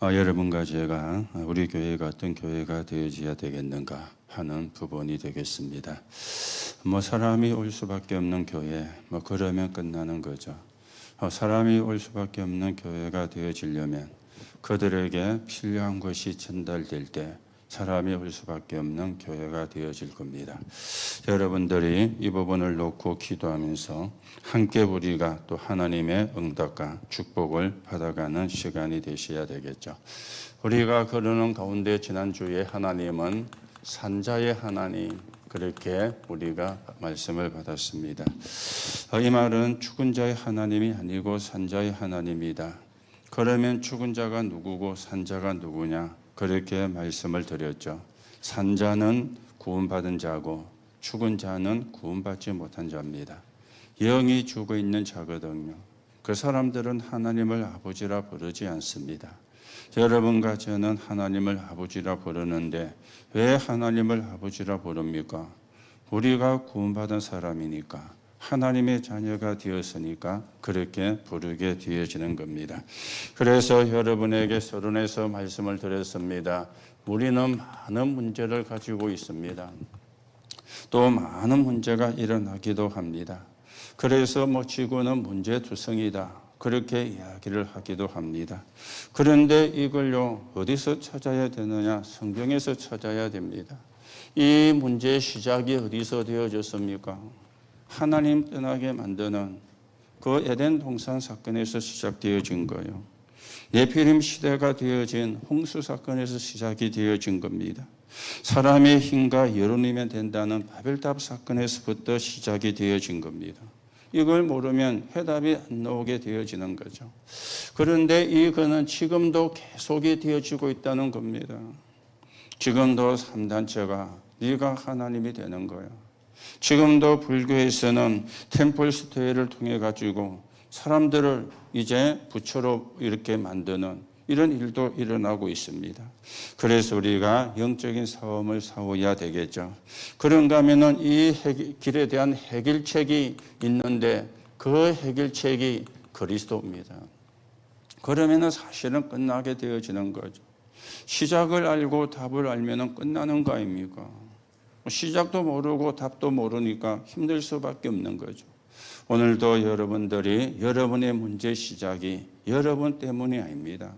여러분과 제가 우리 교회가 어떤 교회가 되어져야 되겠는가 하는 부분이 되겠습니다. 사람이 올 수밖에 없는 교회, 그러면 끝나는 거죠. 사람이 올 수밖에 없는 교회가 되어지려면 그들에게 필요한 것이 전달될 때 사람이 올 수밖에 없는 교회가 되어질 겁니다. 여러분들이 이 부분을 놓고 기도하면서 함께 우리가 또 하나님의 응답과 축복을 받아가는 시간이 되셔야 되겠죠. 우리가 그러는 가운데 지난주에 하나님은 산자의 하나님, 그렇게 우리가 말씀을 받았습니다. 이 말은 죽은 자의 하나님이 아니고 산자의 하나님이다. 그러면 죽은 자가 누구고 산자가 누구냐? 그렇게 말씀을 드렸죠. 산자는 구원받은 자고 죽은 자는 구원받지 못한 자입니다. 영이 죽어 있는 자거든요. 그 사람들은 하나님을 아버지라 부르지 않습니다. 여러분과 저는 하나님을 아버지라 부르는데 왜 하나님을 아버지라 부릅니까? 우리가 구원받은 사람이니까, 하나님의 자녀가 되었으니까 그렇게 부르게 되어지는 겁니다. 그래서 여러분에게 서론에서 말씀을 드렸습니다. 우리는 많은 문제를 가지고 있습니다. 또 많은 문제가 일어나기도 합니다. 그래서 지구는 문제투성이다, 그렇게 이야기를 하기도 합니다. 그런데 이걸요, 어디서 찾아야 되느냐? 성경에서 찾아야 됩니다. 이 문제의 시작이 어디서 되어졌습니까? 하나님 떠나게 만드는 그 에덴 동산 사건에서 시작되어진 거예요. 네피림 시대가 되어진 홍수 사건에서 시작이 되어진 겁니다. 사람의 힘과 여론이면 된다는 바벨탑 사건에서부터 시작이 되어진 겁니다. 이걸 모르면 해답이 안 나오게 되어지는 거죠. 그런데 이거는 지금도 계속이 되어지고 있다는 겁니다. 지금도 3단체가 네가 하나님이 되는 거야. 지금도 불교에서는 템플 스테이를 통해 가지고 사람들을 이제 부처로 이렇게 만드는 이런 일도 일어나고 있습니다. 그래서 우리가 영적인 싸움을 싸워야 되겠죠. 그런가 하면은 이 길에 대한 해결책이 있는데 그 해결책이 그리스도입니다. 그러면은 사실은 끝나게 되어지는 거죠. 시작을 알고 답을 알면은 끝나는 거 아닙니까? 시작도 모르고 답도 모르니까 힘들 수밖에 없는 거죠. 오늘도 여러분들이 여러분의 문제 시작이 여러분 때문이 아닙니다.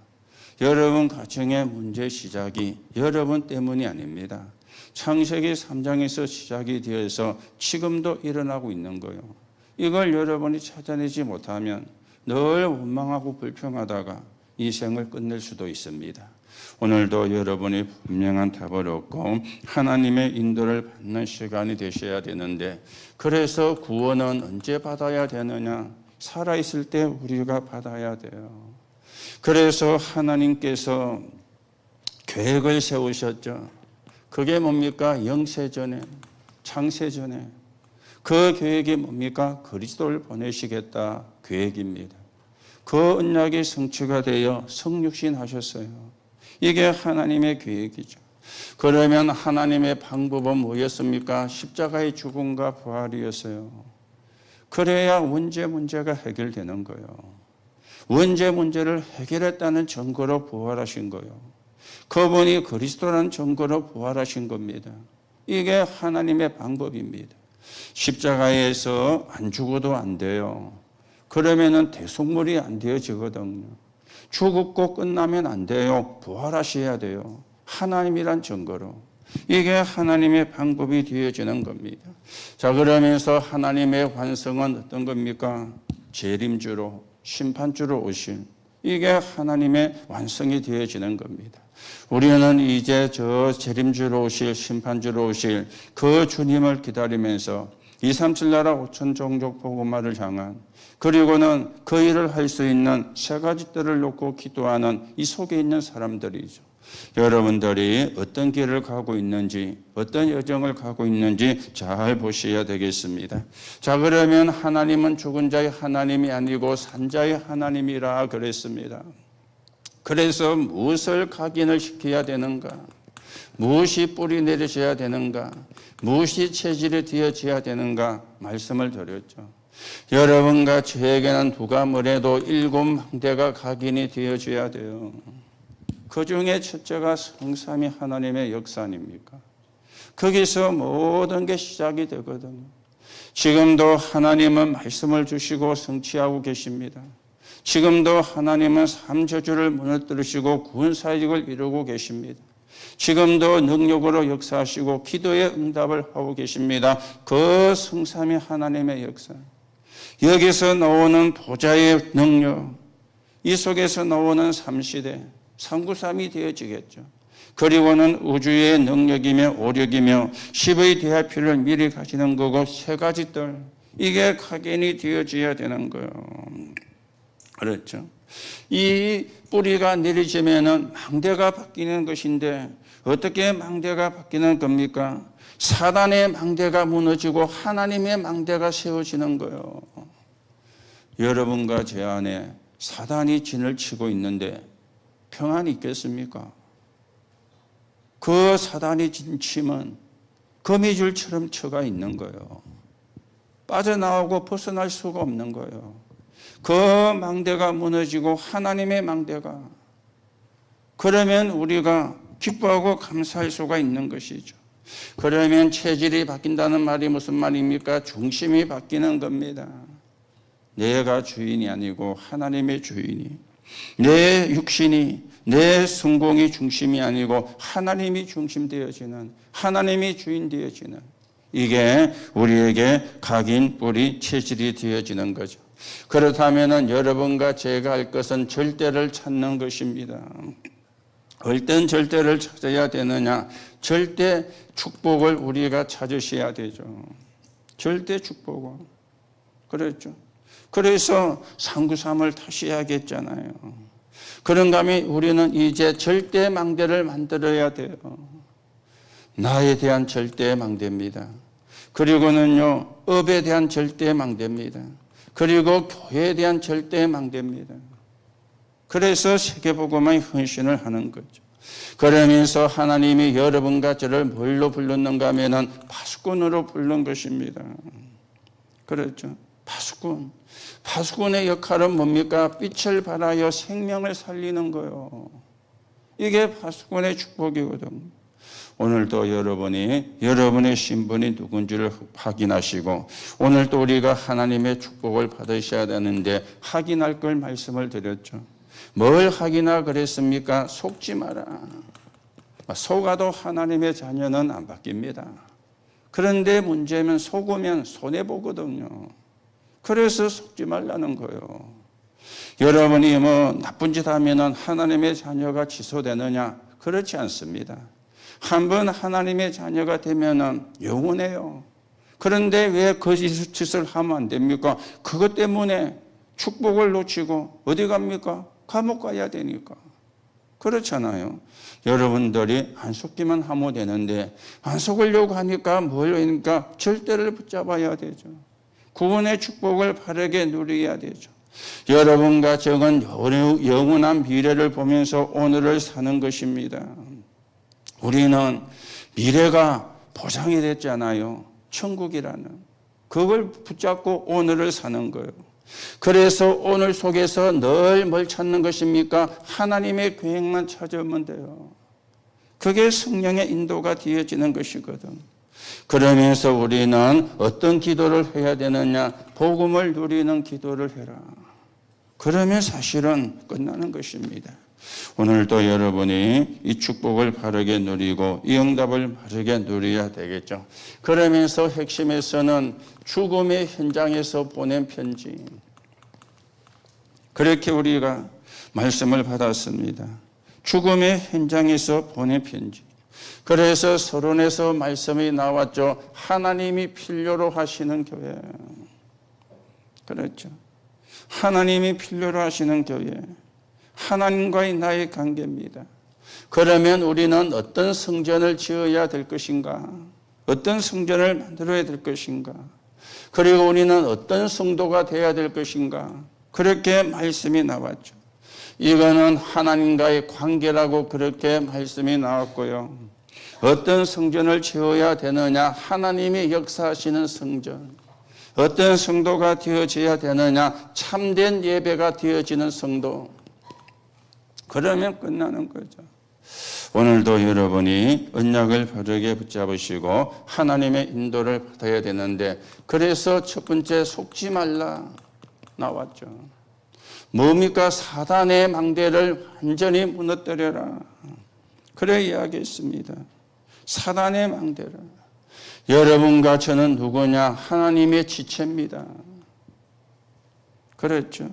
여러분 가정의 문제 시작이 여러분 때문이 아닙니다. 창세기 3장에서 시작이 되어서 지금도 일어나고 있는 거예요. 이걸 여러분이 찾아내지 못하면 늘 원망하고 불평하다가 이 생을 끝낼 수도 있습니다. 오늘도 여러분이 분명한 답을 얻고 하나님의 인도를 받는 시간이 되셔야 되는데, 그래서 구원은 언제 받아야 되느냐? 살아있을 때 우리가 받아야 돼요. 그래서 하나님께서 계획을 세우셨죠. 그게 뭡니까? 영세전에, 창세전에. 그 계획이 뭡니까? 그리스도를 보내시겠다 계획입니다. 그 언약이 성취가 되어 성육신 하셨어요. 이게 하나님의 계획이죠. 그러면 하나님의 방법은 뭐였습니까? 십자가의 죽음과 부활이었어요. 그래야 원죄 문제가 해결되는 거예요. 원죄 문제를 해결했다는 증거로 부활하신 거예요. 그분이 그리스도라는 증거로 부활하신 겁니다. 이게 하나님의 방법입니다. 십자가에서 안 죽어도 안 돼요. 그러면은 대속물이 안 되어지거든요. 죽고 끝나면 안 돼요. 부활하셔야 돼요. 하나님이란 증거로. 이게 하나님의 방법이 되어지는 겁니다. 자, 그러면서 하나님의 완성은 어떤 겁니까? 재림주로, 심판주로 오신, 이게 하나님의 완성이 되어지는 겁니다. 우리는 이제 저 재림주로 오실, 심판주로 오실 그 주님을 기다리면서 237 나라 5천 종족 복음화를 향한, 그리고는 그 일을 할 수 있는 세 가지 뜰을 놓고 기도하는 이 속에 있는 사람들이죠. 여러분들이 어떤 길을 가고 있는지, 어떤 여정을 가고 있는지 잘 보셔야 되겠습니다. 자, 그러면 하나님은 죽은 자의 하나님이 아니고 산자의 하나님이라 그랬습니다. 그래서 무엇을 각인을 시켜야 되는가? 무엇이 뿌리 내려져야 되는가? 무엇이 체질이 되어져야 되는가? 말씀을 드렸죠. 여러분과 저에게는 누가 뭐래도 7 망대가 각인이 되어져야 돼요. 그 중에 첫째가 성삼위 하나님의 역사 아닙니까? 거기서 모든 게 시작이 되거든요. 지금도 하나님은 말씀을 주시고 성취하고 계십니다. 지금도 하나님은 삼저주를 무너뜨리시고 구원사역을 이루고 계십니다. 지금도 능력으로 역사하시고 기도의 응답을 하고 계십니다. 그 성삼위 하나님의 역사, 여기서 나오는 보좌의 능력, 이 속에서 나오는 삼시대, 삼구삼이 되어지겠죠. 그리고는 우주의 능력이며 오력이며 십의 대화표를 미리 가지는 거고 세 가지 뜰, 이게 각인이 되어져야 되는 거예요. 그렇죠. 이 뿌리가 내리지면은 망대가 바뀌는 것인데 어떻게 망대가 바뀌는 겁니까? 사단의 망대가 무너지고 하나님의 망대가 세워지는 거예요. 여러분과 제 안에 사단이 진을 치고 있는데 평안이 있겠습니까? 그 사단이 진 침은 거미줄처럼 쳐가 있는 거예요. 빠져나오고 벗어날 수가 없는 거예요. 그 망대가 무너지고 하나님의 망대가, 그러면 우리가 기뻐하고 감사할 수가 있는 것이죠. 그러면 체질이 바뀐다는 말이 무슨 말입니까? 중심이 바뀌는 겁니다. 내가 주인이 아니고 하나님의 주인이, 내 육신이, 내 성공이 중심이 아니고 하나님이 중심 되어지는, 하나님이 주인 되어지는, 이게 우리에게 각인, 뿌리, 체질이 되어지는 거죠. 그렇다면 여러분과 제가 할 것은 절대를 찾는 것입니다. 어떤 절대를 찾아야 되느냐? 절대 축복을 우리가 찾으셔야 되죠. 절대 축복을. 그렇죠. 그래서 상구삼을 다시 해야겠잖아요. 그런가 하면 우리는 이제 절대 망대를 만들어야 돼요. 나에 대한 절대 망대입니다. 그리고는요, 업에 대한 절대 망대입니다. 그리고 교회에 대한 절대 망대입니다. 그래서 세계복음의 헌신을 하는 거죠. 그러면서 하나님이 여러분과 저를 뭘로 불렀는가 하면은 파수꾼으로 부른 것입니다. 그렇죠. 파수꾼. 파수꾼의 역할은 뭡니까? 빛을 발하여 생명을 살리는 거예요. 이게 파수꾼의 축복이거든요. 오늘도 여러분이 여러분의 신분이 누군지를 확인하시고, 오늘도 우리가 하나님의 축복을 받으셔야 되는데 확인할 걸 말씀을 드렸죠. 뭘 확인하 그랬습니까? 속지 마라. 속아도 하나님의 자녀는 안 바뀝니다. 그런데 문제는 속으면 손해보거든요. 그래서 속지 말라는 거예요. 여러분이 나쁜 짓 하면 하나님의 자녀가 취소되느냐? 그렇지 않습니다. 한번 하나님의 자녀가 되면 영원해요. 그런데 왜 거짓을 하면 안 됩니까? 그것 때문에 축복을 놓치고 어디 갑니까? 감옥 가야 되니까. 그렇잖아요. 여러분들이 안 속기만 하면 되는데 안 속으려고 하니까 뭘 하니까 절대를 붙잡아야 되죠. 구원의 축복을 바르게 누려야 되죠. 여러분과 저는 영원한 미래를 보면서 오늘을 사는 것입니다. 우리는 미래가 보장이 됐잖아요. 천국이라는. 그걸 붙잡고 오늘을 사는 거예요. 그래서 오늘 속에서 늘 뭘 찾는 것입니까? 하나님의 계획만 찾으면 돼요. 그게 성령의 인도가 되어지는 것이거든. 그러면서 우리는 어떤 기도를 해야 되느냐? 복음을 누리는 기도를 해라. 그러면 사실은 끝나는 것입니다. 오늘도 여러분이 이 축복을 바르게 누리고 이 응답을 바르게 누려야 되겠죠. 그러면서 핵심에서는 죽음의 현장에서 보낸 편지. 그렇게 우리가 말씀을 받았습니다. 죽음의 현장에서 보낸 편지. 그래서 서론에서 말씀이 나왔죠. 하나님이 필요로 하시는 교회. 그렇죠. 하나님이 필요로 하시는 교회. 하나님과의 나의 관계입니다. 그러면 우리는 어떤 성전을 지어야 될 것인가? 어떤 성전을 만들어야 될 것인가? 그리고 우리는 어떤 성도가 되어야 될 것인가? 그렇게 말씀이 나왔죠. 이거는 하나님과의 관계라고 그렇게 말씀이 나왔고요. 어떤 성전을 지어야 되느냐? 하나님이 역사하시는 성전. 어떤 성도가 되어져야 되느냐? 참된 예배가 되어지는 성도. 그러면 끝나는 거죠. 오늘도 여러분이 언약을 바르게 붙잡으시고 하나님의 인도를 받아야 되는데, 그래서 첫 번째 속지 말라 나왔죠. 뭡니까? 사단의 망대를 완전히 무너뜨려라. 그래 이야기했습니다. 사단의 망대를. 여러분과 저는 누구냐? 하나님의 지체입니다. 그랬죠.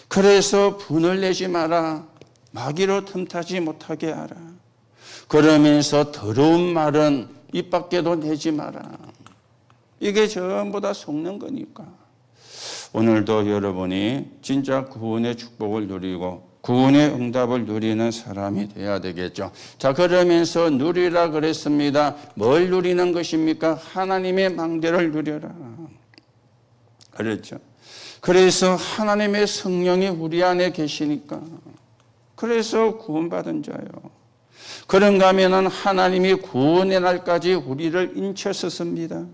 그래서 분을 내지 마라. 마귀로 틈타지 못하게 하라. 그러면서 더러운 말은 입 밖에도 내지 마라. 이게 전부 다 속는 거니까. 오늘도 여러분이 진짜 구원의 축복을 누리고 구원의 응답을 누리는 사람이 돼야 되겠죠. 자, 그러면서 누리라 그랬습니다. 뭘 누리는 것입니까? 하나님의 망대를 누려라. 그렇죠. 그래서 하나님의 성령이 우리 안에 계시니까, 그래서 구원받은 자요. 그런가 하면 하나님이 구원의 날까지 우리를 인쳐섰습니다.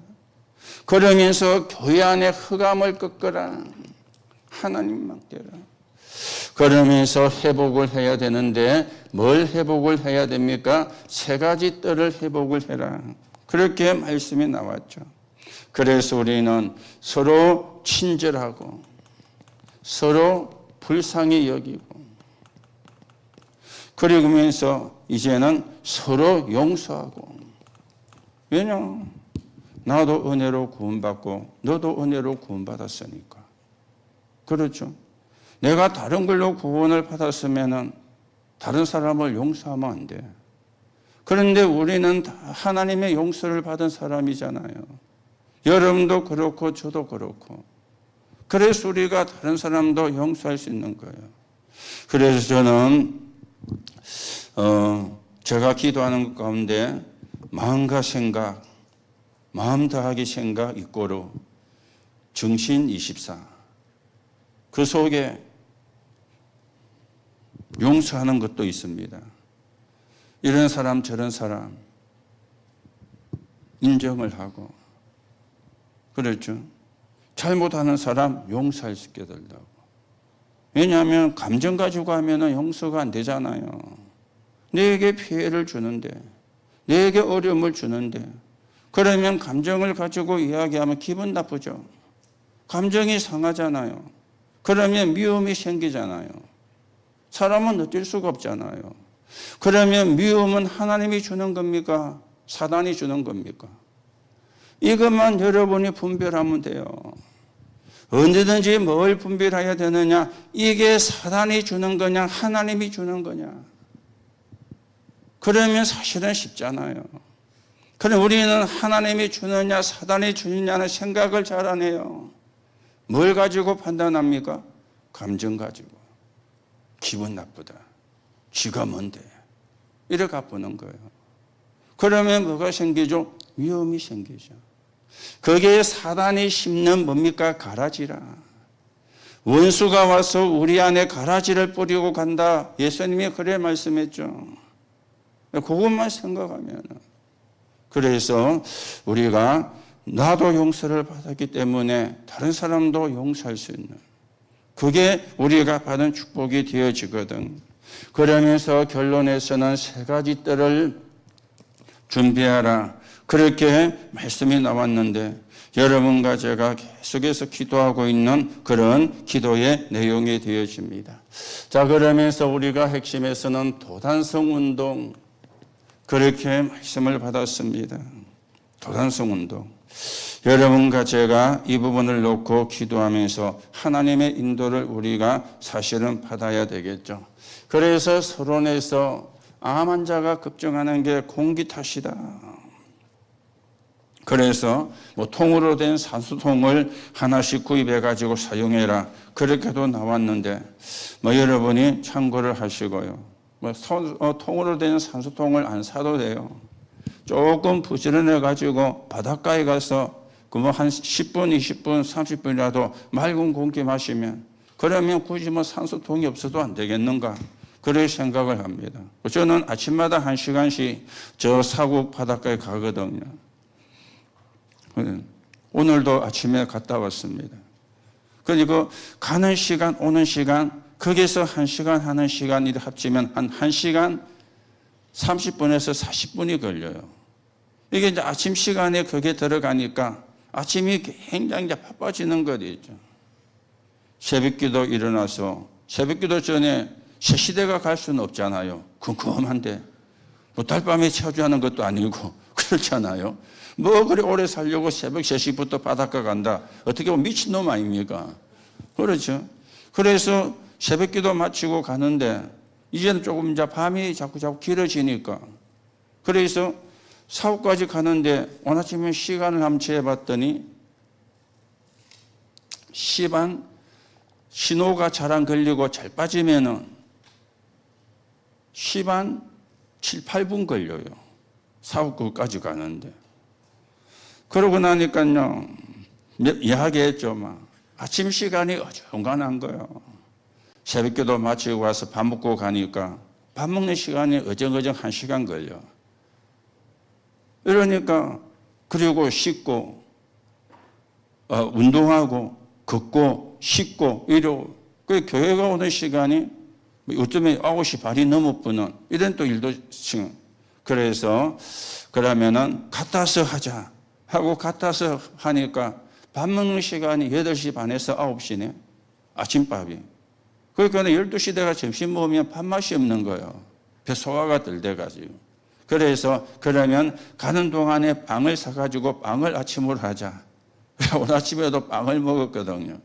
그러면서 교회 안에 흑암을 꺾어라. 하나님 망대라. 그러면서 회복을 해야 되는데 뭘 회복을 해야 됩니까? 세 가지 뜰을 회복을 해라. 그렇게 말씀이 나왔죠. 그래서 우리는 서로 친절하고 서로 불쌍히 여기고, 그러면서 이제는 서로 용서하고. 왜냐? 나도 은혜로 구원받고 너도 은혜로 구원받았으니까. 그렇죠. 내가 다른 걸로 구원을 받았으면 다른 사람을 용서하면 안 돼. 그런데 우리는 다 하나님의 용서를 받은 사람이잖아요. 여러분도 그렇고 저도 그렇고. 그래서 우리가 다른 사람도 용서할 수 있는 거예요. 그래서 저는 제가 기도하는 것 가운데 마음과 생각, 마음 더하기 생각 이꼬르 정신 24, 그 속에 용서하는 것도 있습니다. 이런 사람 저런 사람 인정을 하고, 그렇죠. 잘못하는 사람 용서할 수 있게 된다고. 왜냐하면 감정 가지고 하면 용서가 안 되잖아요. 내게 피해를 주는데, 내게 어려움을 주는데, 그러면 감정을 가지고 이야기하면 기분 나쁘죠. 감정이 상하잖아요. 그러면 미움이 생기잖아요. 사람은 어쩔 수가 없잖아요. 그러면 미움은 하나님이 주는 겁니까? 사단이 주는 겁니까? 이것만 여러분이 분별하면 돼요. 언제든지 뭘 분별해야 되느냐? 이게 사단이 주는 거냐? 하나님이 주는 거냐? 그러면 사실은 쉽잖아요. 그럼 우리는 하나님이 주느냐 사단이 주느냐는 생각을 잘 안 해요. 뭘 가지고 판단합니까? 감정 가지고. 기분 나쁘다. 쥐가 뭔데? 이렇게 갚는 거예요. 그러면 뭐가 생기죠? 위험이 생기죠. 거기에 사단이 심는 뭡니까? 가라지라. 원수가 와서 우리 안에 가라지를 뿌리고 간다. 예수님이 그래 말씀했죠. 그것만 생각하면. 그래서 우리가 나도 용서를 받았기 때문에 다른 사람도 용서할 수 있는, 그게 우리가 받은 축복이 되어지거든. 그러면서 결론에서는 세 가지 뜰을 준비하라. 그렇게 말씀이 나왔는데 여러분과 제가 계속해서 기도하고 있는 그런 기도의 내용이 되어집니다. 자, 그러면서 우리가 핵심에서는 도단성 운동, 그렇게 말씀을 받았습니다. 도단성 운동. 여러분과 제가 이 부분을 놓고 기도하면서 하나님의 인도를 우리가 사실은 받아야 되겠죠. 그래서 서론에서 암 환자가 걱정하는 게 공기 탓이다. 그래서 통으로 된 산소통을 하나씩 구입해 가지고 사용해라. 그렇게도 나왔는데 여러분이 참고를 하시고요. 통으로 된 산소통을 안 사도 돼요. 조금 부지런해 가지고 바닷가에 가서 한 10분, 20분, 30분이라도 맑은 공기 마시면, 그러면 굳이 산소통이 없어도 안 되겠는가? 그렇게 생각을 합니다. 저는 아침마다 1시간씩 저 사국 바닷가에 가거든요. 오늘도 아침에 갔다 왔습니다. 그리고 가는 시간, 오는 시간 거기서 1시간 하는 시간이 합치면 한 1시간 30분에서 40분이 걸려요. 이게 이제 아침 시간에 거기에 들어가니까 아침이 굉장히 이제 바빠지는 거죠. 새벽기도 일어나서 새벽기도 전에 새시대가 갈 수는 없잖아요. 궁금한데 뭐 달밤에 차주하는 것도 아니고 그렇잖아요. 뭐 그래 오래 살려고 새벽 3시부터 바닷가 간다. 어떻게 보면 미친놈 아닙니까? 그렇죠. 그래서 새벽기도 마치고 가는데 이제는 조금 이제 밤이 자꾸 길어지니까 그래서 사업까지 가는데 오늘 아침에 시간을 한번 재봤더니 시방 신호가 잘 안 걸리고 잘 빠지면은 시방 7, 8분 걸려요. 사업구까지 가는데. 그러고 나니까요, 이야기했죠. 막. 아침 시간이 어중간한 거예요. 새벽기도 마치고 와서 밥 먹고 가니까 밥 먹는 시간이 어정어정 1시간 걸려. 이러니까, 그리고 씻고, 운동하고, 걷고, 씻고, 이러고, 그 교회가 오는 시간이 어쩌면 9시 반이 넘어보는 이런 또 일도 지금. 그래서, 그러면은, 갔다서 하자. 하고 갔다서 하니까 밥 먹는 시간이 8시 반에서 9시네. 아침밥이. 그러니까 12시 대가 점심 먹으면 밥맛이 없는 거예요. 배 소화가 덜 돼가지고. 그래서 그러면 가는 동안에 빵을 사가지고 빵을 아침으로 하자. 오늘 아침에도 빵을 먹었거든요.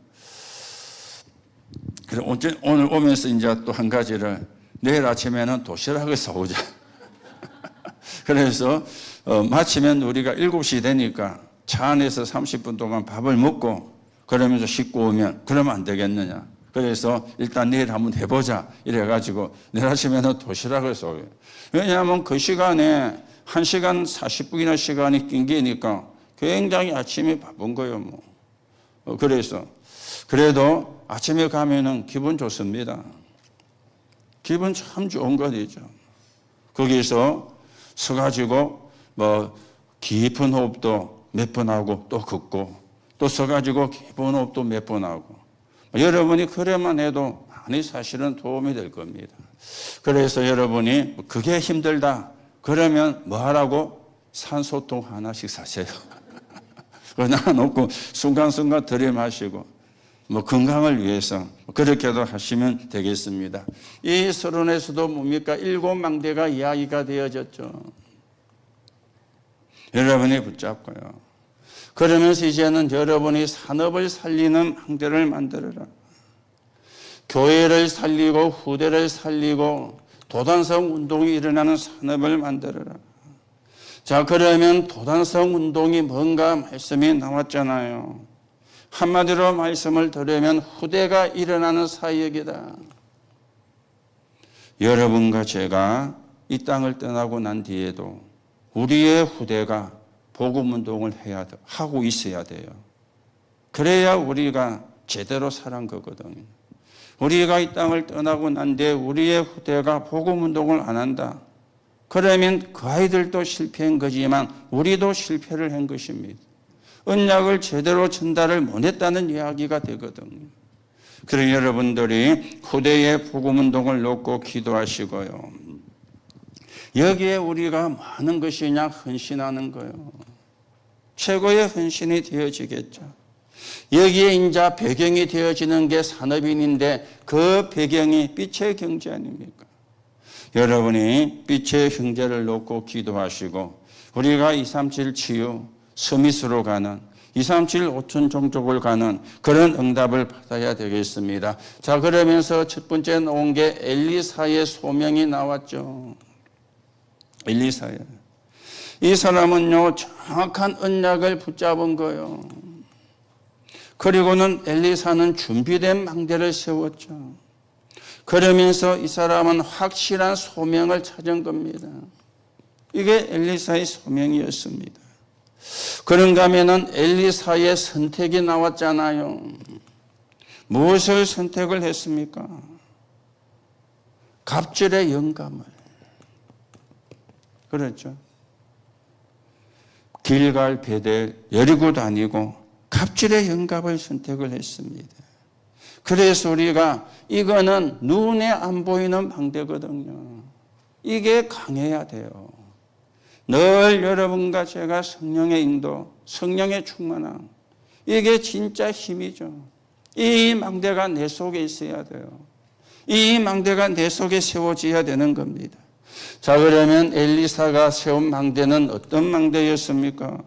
그래서 오늘 오면서 이제 또 한 가지를 내일 아침에는 도시락을 사오자. 그래서 마치면 우리가 7시 되니까 차 안에서 30분 동안 밥을 먹고 그러면서 씻고 오면 그러면 안 되겠느냐. 그래서 일단 내일 한번 해보자. 이래가지고 내일 아침에는 도시락을 쏘요. 왜냐하면 그 시간에 1시간 40분이나 시간이 낑기니까 굉장히 아침이 바쁜 거예요. 뭐. 그래서 그래도 아침에 가면은 기분 좋습니다. 기분 참 좋은 거죠. 거기서 서가지고 뭐 깊은 호흡도 몇 번 하고 또 걷고 또 서가지고 깊은 호흡도 몇 번 하고 여러분이 그래만 해도 많이 사실은 도움이 될 겁니다. 그래서 여러분이 그게 힘들다 그러면 뭐 하라고? 산소통 하나씩 사세요. 놔놓고 순간순간 들이마시고 뭐 건강을 위해서 그렇게도 하시면 되겠습니다. 이 서론에서도 뭡니까? 7망대가 이야기가 되어졌죠. 여러분이 붙잡고요. 그러면서 이제는 여러분이 산업을 살리는 망대를 만들어라. 교회를 살리고 후대를 살리고 도단성 운동이 일어나는 산업을 만들어라. 자, 그러면 도단성 운동이 뭔가 말씀이 나왔잖아요. 한마디로 말씀을 들으면 후대가 일어나는 사역이다. 여러분과 제가 이 땅을 떠나고 난 뒤에도 우리의 후대가 복음운동을 하고 있어야 돼요. 그래야 우리가 제대로 살은 거거든요. 우리가 이 땅을 떠나고 난 뒤에 우리의 후대가 복음운동을 안 한다. 그러면 그 아이들도 실패한 거지만 우리도 실패를 한 것입니다. 언약을 제대로 전달을 못했다는 이야기가 되거든요. 그래서 여러분들이 후대의 복음운동을 놓고 기도하시고요. 여기에 우리가 많은 것이 그냥 헌신하는 거예요. 최고의 헌신이 되어지겠죠. 여기에 이제 배경이 되어지는 게 산업인인데 그 배경이 빛의 경제 아닙니까? 여러분이 빛의 형제를 놓고 기도하시고 우리가 237 치유 서밋으로 가는 237 5천 종족을 가는 그런 응답을 받아야 되겠습니다. 자, 그러면서 첫 번째 나온 게 엘리사의 소명이 나왔죠. 엘리사야. 이 사람은요, 정확한 언약을 붙잡은 거예요. 그리고는 엘리사는 준비된 망대를 세웠죠. 그러면서 이 사람은 확실한 소명을 찾은 겁니다. 이게 엘리사의 소명이었습니다. 그런가 하면은 엘리사의 선택이 나왔잖아요. 무엇을 선택을 했습니까? 갑절의 영감을. 그렇죠. 길갈, 베델, 여리고도 아니고 갑절의 영감을 선택을 했습니다. 그래서 우리가 이거는 눈에 안 보이는 망대거든요. 이게 강해야 돼요. 늘 여러분과 제가 성령의 인도, 성령의 충만함, 이게 진짜 힘이죠. 이 망대가 내 속에 있어야 돼요. 이 망대가 내 속에 세워져야 되는 겁니다. 자, 그러면 엘리사가 세운 망대는 어떤 망대였습니까?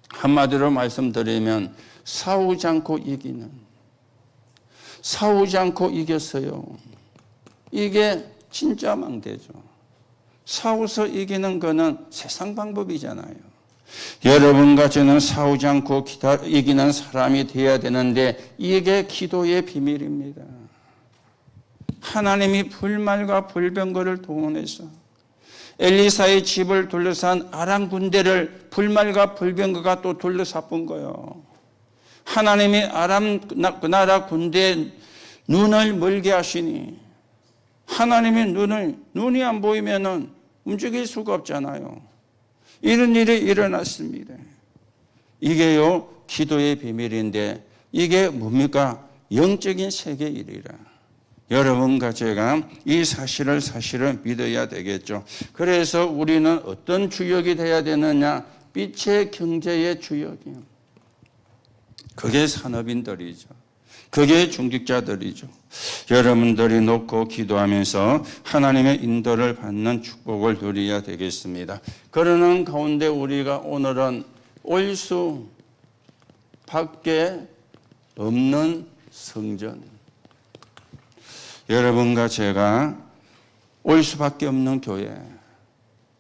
한마디로 말씀드리면 싸우지 않고 이기는, 싸우지 않고 이겼어요. 이게 진짜 망대죠. 싸워서 이기는 거는 세상 방법이잖아요. 여러분과 저는 싸우지 않고 이기는 사람이 되어야 되는데 이게 기도의 비밀입니다. 하나님이 불말과 불병거를 동원해서 엘리사의 집을 둘러싼 아람 군대를 불말과 불병거가 또 둘러싸본 거예요. 하나님이 아람 그 나라 군대의 눈을 멀게 하시니 하나님의 눈이 안 보이면은 움직일 수가 없잖아요. 이런 일이 일어났습니다. 이게요, 기도의 비밀인데 이게 뭡니까? 영적인 세계 일이라. 여러분과 제가 이 사실을 믿어야 되겠죠. 그래서 우리는 어떤 주역이 돼야 되느냐? 빛의 경제의 주역이요. 그게 산업인들이죠. 그게 중직자들이죠. 여러분들이 놓고 기도하면서 하나님의 인도를 받는 축복을 누려야 되겠습니다. 그러는 가운데 우리가 오늘은 올 수밖에 없는 성전, 여러분과 제가 올 수밖에 없는 교회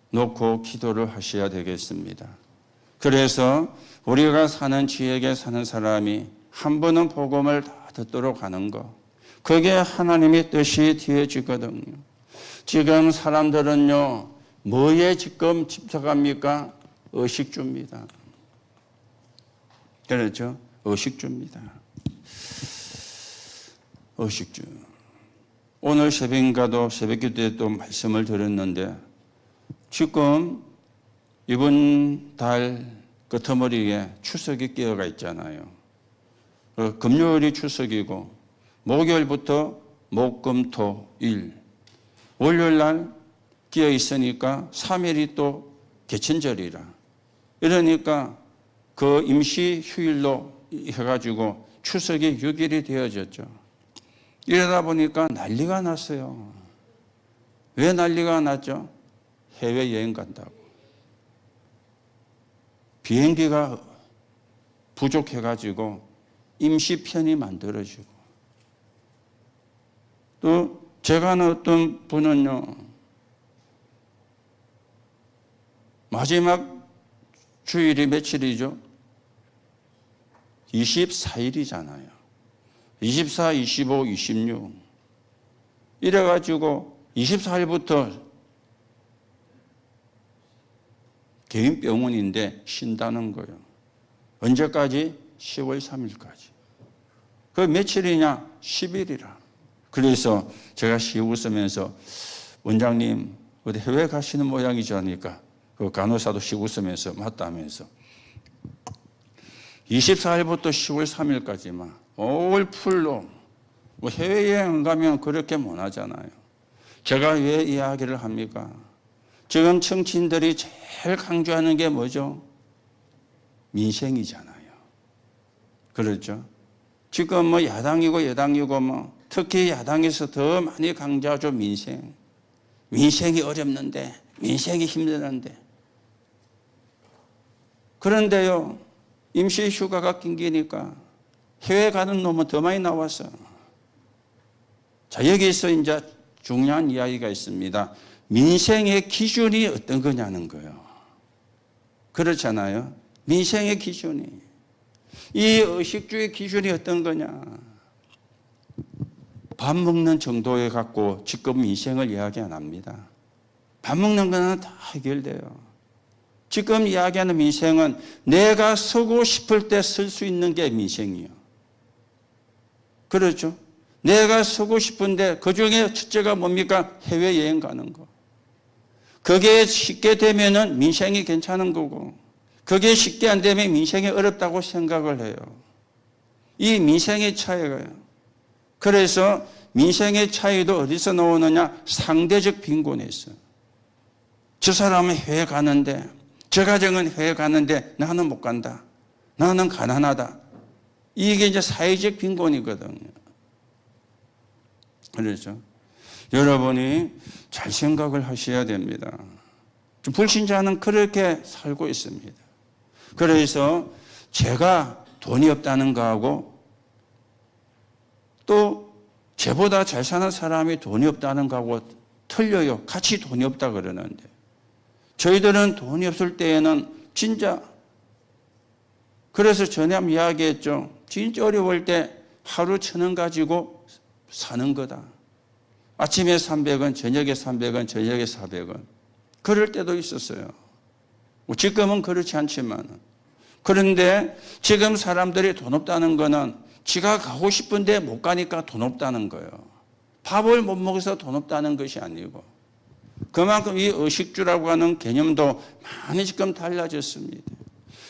놓고 기도를 하셔야 되겠습니다. 그래서 우리가 사는 지역에 사는 사람이 한 번은 복음을 다 듣도록 하는 것, 그게 하나님의 뜻이 되어지거든요. 지금 사람들은요, 뭐에 지금 집착합니까? 의식주입니다. 그렇죠? 의식주입니다. 의식주. 오늘 새벽인가도 새벽기도 때 또 말씀을 드렸는데 지금 이번 달 끄트머리에 추석이 끼어가 있잖아요. 금요일이 추석이고 목요일부터 목, 금, 토, 일, 월요일 날 끼어 있으니까 3일이 또 개천절이라. 이러니까 그 임시 휴일로 해가지고 추석이 6일이 되어졌죠. 이러다 보니까 난리가 났어요. 왜 난리가 났죠? 해외여행 간다고. 비행기가 부족해가지고 임시 편이 만들어지고, 또 제가 아는 어떤 분은요, 마지막 주일이 며칠이죠? 24일이잖아요. 24, 25, 26. 이래가지고 24일부터 개인 병원인데 쉰다는 거예요. 언제까지? 10월 3일까지. 그 며칠이냐? 10일이라. 그래서 제가 웃으면서 원장님 어디 해외 가시는 모양이죠 하니까 그 간호사도 웃으면서 맞다면서 24일부터 10월 3일까지만 올 풀로 뭐 해외여행 가면 그렇게 못 하잖아요. 제가 왜 이야기를 합니까? 지금 청취인들이 제일 강조하는 게 뭐죠? 민생이잖아요. 그렇죠? 지금 뭐 야당이고 여당이고 뭐 특히 야당에서 더 많이 강조하죠. 민생. 민생이 어렵는데, 민생이 힘드는데. 그런데요, 임시 휴가가 끊기니까 해외 가는 놈은 더 많이 나왔어. 자, 여기서 이제 중요한 이야기가 있습니다. 민생의 기준이 어떤 거냐는 거예요. 그렇잖아요. 민생의 기준이. 이 의식주의 기준이 어떤 거냐. 밥 먹는 정도에 갖고 지금 민생을 이야기 안 합니다. 밥 먹는 거는 다 해결돼요. 지금 이야기하는 민생은 내가 쓰고 싶을 때 쓸 수 있는 게 민생이에요. 그렇죠? 내가 쓰고 싶은데 그중에 첫째가 뭡니까? 해외여행 가는 거. 그게 쉽게 되면은 민생이 괜찮은 거고, 그게 쉽게 안 되면 민생이 어렵다고 생각을 해요. 이 민생의 차이가요. 그래서 민생의 차이도 어디서 나오느냐? 상대적 빈곤에서. 저 사람은 해외 가는데, 저 가정은 해외 가는데 나는 못 간다. 나는 가난하다. 이게 이제 사회적 빈곤이거든요. 그렇죠? 여러분이 잘 생각을 하셔야 됩니다. 불신자는 그렇게 살고 있습니다. 그래서 제가 돈이 없다는 거하고 또 제보다 잘 사는 사람이 돈이 없다는 거하고 틀려요. 같이 돈이 없다 그러는데 저희들은 돈이 없을 때에는 진짜 그래서 전에 한번 이야기했죠. 진짜 어려울 때 하루 1,000원 가지고 사는 거다. 아침에 300원, 저녁에 300원, 저녁에 400원. 그럴 때도 있었어요. 지금은 그렇지 않지만. 그런데 지금 사람들이 돈 없다는 거는 지가 가고 싶은데 못 가니까 돈 없다는 거예요. 밥을 못 먹어서 돈 없다는 것이 아니고. 그만큼 이 의식주라고 하는 개념도 많이 지금 달라졌습니다.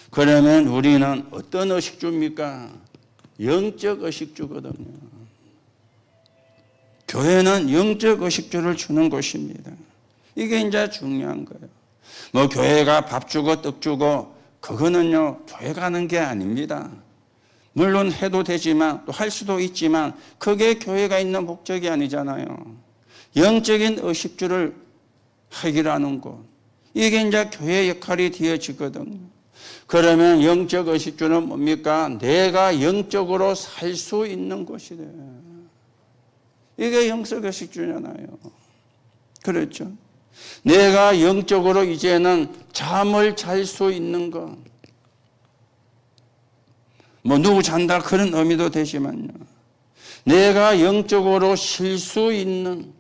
그러면 우리는 어떤 의식주입니까? 영적 의식주거든요. 교회는 영적 의식주를 주는 곳입니다. 이게 이제 중요한 거예요. 뭐 교회가 밥 주고 떡 주고 그거는요 교회 가는 게 아닙니다. 물론 해도 되지만 또 할 수도 있지만 그게 교회가 있는 목적이 아니잖아요. 영적인 의식주를 하기라는 것. 이게 이제 교회의 역할이 되어지거든요. 그러면 영적 의식주는 뭡니까? 내가 영적으로 살 수 있는 것이래. 이게 영적 의식주잖아요. 그렇죠? 내가 영적으로 이제는 잠을 잘 수 있는 것. 뭐 누구 잔다 그런 의미도 되지만요. 내가 영적으로 쉴 수 있는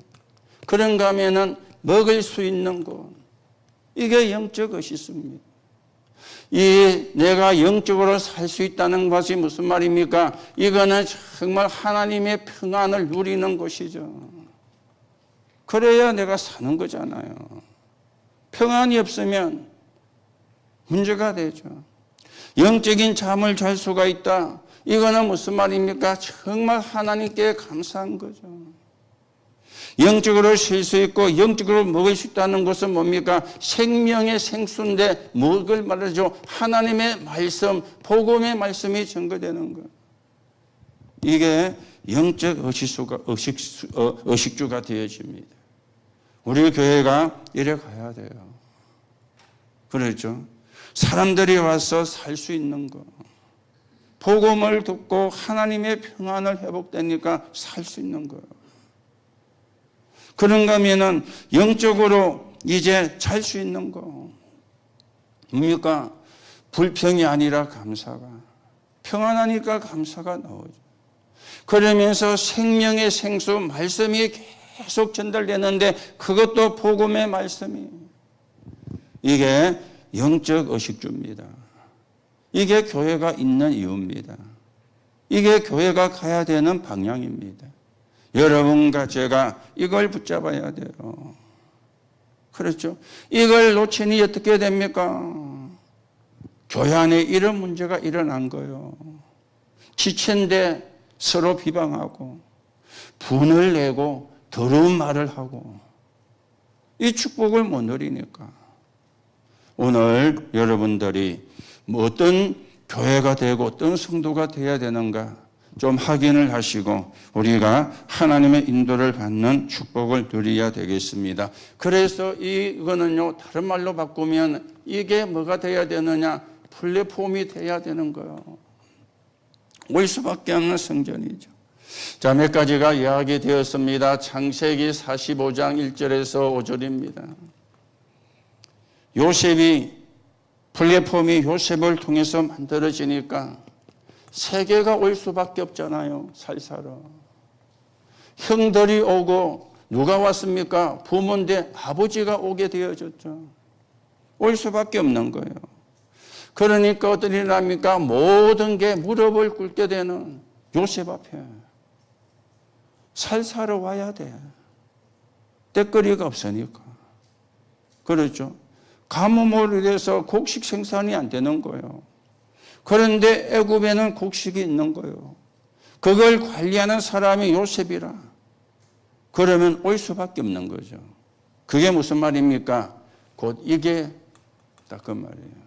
그런가 하면은 먹을 수 있는 것. 이게 영적 의식주입니다. 이 내가 영적으로 살 수 있다는 것이 무슨 말입니까? 이거는 정말 하나님의 평안을 누리는 것이죠. 그래야 내가 사는 거잖아요. 평안이 없으면 문제가 되죠. 영적인 잠을 잘 수가 있다. 이거는 무슨 말입니까? 정말 하나님께 감사한 거죠. 영적으로 쉴 수 있고 영적으로 먹을 수 있다는 것은 뭡니까? 생명의 생수인데 먹을 말이죠. 하나님의 말씀, 복음의 말씀이 증거되는 것. 이게 영적 의식주가 되어집니다. 우리 교회가 이래 가야 돼요. 그렇죠? 사람들이 와서 살 수 있는 것. 복음을 듣고 하나님의 평안을 회복되니까 살 수 있는 거예요. 그런가 하면은 영적으로 이제 잘 수 있는 거. 뭡니까? 불평이 아니라 감사가. 평안하니까 감사가 나오죠. 그러면서 생명의 생수 말씀이 계속 전달되는데 그것도 복음의 말씀이. 이게 영적 의식주입니다. 이게 교회가 있는 이유입니다. 이게 교회가 가야 되는 방향입니다. 여러분과 제가 이걸 붙잡아야 돼요. 그렇죠? 이걸 놓치니 어떻게 됩니까? 교회 안에 이런 문제가 일어난 거예요. 지체인데 서로 비방하고 분을 내고 더러운 말을 하고 이 축복을 못 누리니까 오늘 여러분들이 뭐 어떤 교회가 되고 어떤 성도가 되어야 되는가 좀 확인을 하시고 우리가 하나님의 인도를 받는 축복을 누려야 되겠습니다. 그래서 이거는요 다른 말로 바꾸면 이게 뭐가 돼야 되느냐? 플랫폼이 돼야 되는 거예요. 올 수밖에 없는 성전이죠. 자, 몇 가지가 이야기되었습니다. 창세기 45장 1절에서 5절입니다. 요셉이 플랫폼이 요셉을 통해서 만들어지니까 세계가 올 수밖에 없잖아요. 살살아. 형들이 오고 누가 왔습니까? 부모인데 아버지가 오게 되어졌죠. 올 수밖에 없는 거예요. 그러니까 어떤 일이 납니까? 모든 게 무릎을 꿇게 되는 요셉 앞에 살살아 와야 돼. 때거리가 없으니까. 그렇죠. 가뭄으로 인해서 곡식 생산이 안 되는 거예요. 그런데 애굽에는 곡식이 있는 거예요. 그걸 관리하는 사람이 요셉이라. 그러면 올 수밖에 없는 거죠. 그게 무슨 말입니까? 곧 이게 딱 그 말이에요.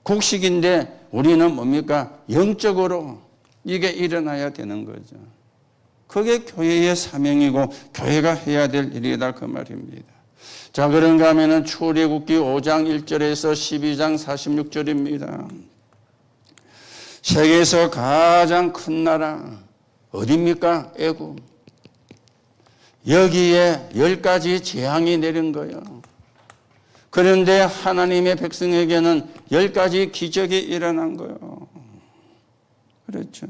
곡식인데 우리는 뭡니까? 영적으로 이게 일어나야 되는 거죠. 그게 교회의 사명이고 교회가 해야 될 일이다 그 말입니다. 자, 그런가 하면은 출애굽기 5장 1절에서 12장 46절입니다. 세계에서 가장 큰 나라 어디입니까? 애굽. 여기에 10가지 재앙이 내린 거예요. 그런데 하나님의 백성에게는 10가지 기적이 일어난 거예요. 그렇죠.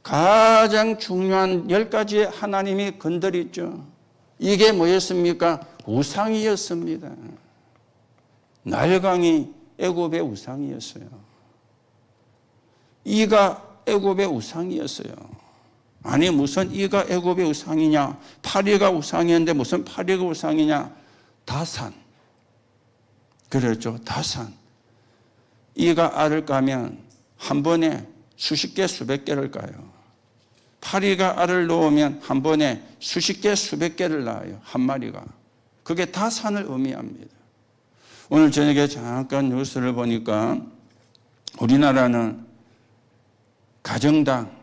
가장 중요한 10가지의 하나님이 건드렸죠. 이게 뭐였습니까? 우상이었습니다. 나일강이 애굽의 우상이었어요. 이가 애굽의 우상이었어요. 아니 무슨 이가 애굽의 우상이냐? 파리가 우상이었는데 무슨 파리가 우상이냐? 다산. 그렇죠. 다산. 이가 알을 까면 한 번에 수십 개 수백 개를 까요. 파리가 알을 놓으면 한 번에 수십 개 수백 개를 낳아요. 한 마리가. 그게 다산을 의미합니다. 오늘 저녁에 잠깐 뉴스를 보니까 우리나라는 가정당